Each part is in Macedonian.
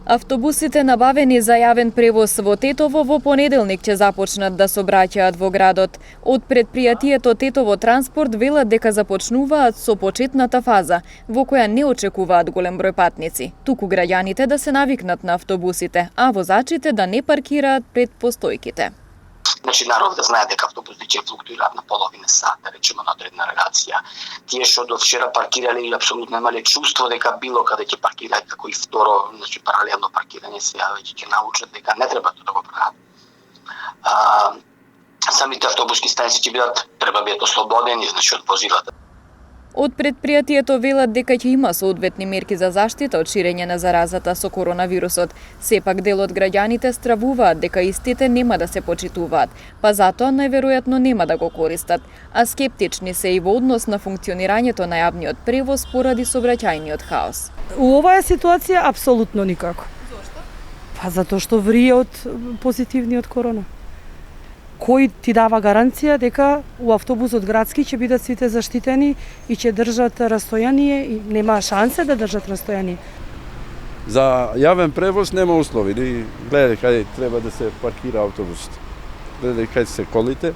Автобусите набавени за јавен превоз во Тетово во понеделник ќе започнат да сообраќаат во градот. Од предпријатието Тетово Транспорт велат дека започнуваат со почетната фаза, во која не очекуваат голем број патници, туку граѓаните да се навикнат на автобусите, а возачите да не паркираат пред постојките. Значи, народ да знае дека автобуси ќе флуктуираат на половина сат, да речеме на одредна релација. Тие што до вчера паркирале апсолутно немале чувство дека било каде ќе паркираат, како и второ, значи паралелно паркирање, сега веќе ќе научат дека не треба да го прават. Самите автобуски станици ќе треба бидат ослободени, значи од возилата. Од предпријатието велат дека ќе има соодветни мерки за заштита од ширење на заразата со коронавирусот. Сепак дел од граѓаните стравуваат дека истите нема да се почитуваат, па затоа најверојатно нема да го користат, а скептични се и во однос на функционирањето на јавниот превоз поради сообраќајниот хаос. У оваа ситуација апсолутно никако. Зошто? Па затоа што врие од позитивниот корона. Кој ти дава гаранција дека у автобусот градски ќе бидат сите заштитени и ќе држат растојание и нема шансе да држат растојание? За јавен превоз нема услови. Гледај каде треба да се паркира автобусот. Гледај каде се колите,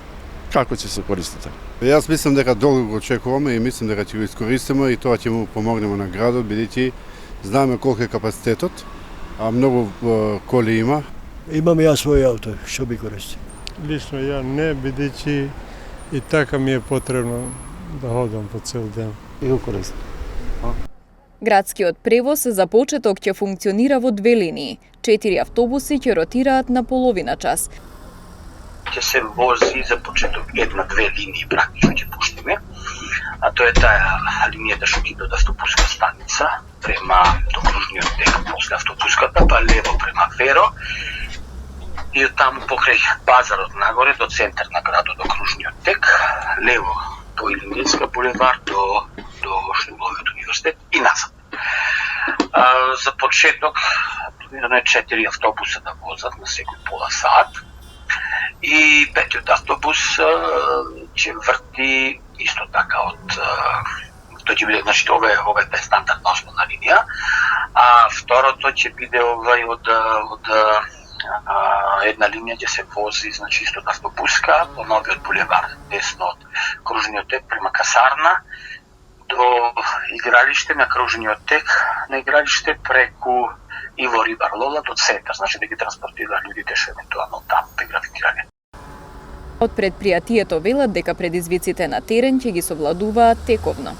како ќе се користите. Јас мислам дека долго го очекуваме и мислам дека ќе го искористиме и тоа ќе му помогнеме на градот, бидејќи знаеме колку е капацитетот, а многу коли има. Имам јас свој авто, што би користил. Лично ја не, бидејќи и така ми е потребно да ходам по цел ден. И го користам. Градскиот превоз за почеток ќе функционира во две линии. 4 автобуси ќе ротираат на половина час. Ќе се вози за почеток една-две линии практично ќе пуштиме. А тоа е таа линијата што ќе до автобуска станица према до кружниот тек после автобуската, па лево према Веро. И од таму покрај базарот нагоре до центар на градот до кружниот тек, лево по Илинденска булевар до Шнугловиот универзитет и назад. За почеток примерно 4 автобуса да возат на секој пола сат. И петиот автобус ќе врти исто така од тој ќе биде, значи ова е стандардна основна линија, а второто ќе биде овај од една линија ќе се вози, значи исто автобуска по новиот булевар, десно од кружниот тек према касарна до игралиште на кружниот тек, на игралиште преку Иво Рибар Лола до центар, значи да ги транспортира луѓето што евентуално таму би гравитирале. Од предпријатието велат дека предизвиците на терен ќе ги совладуваат тековно.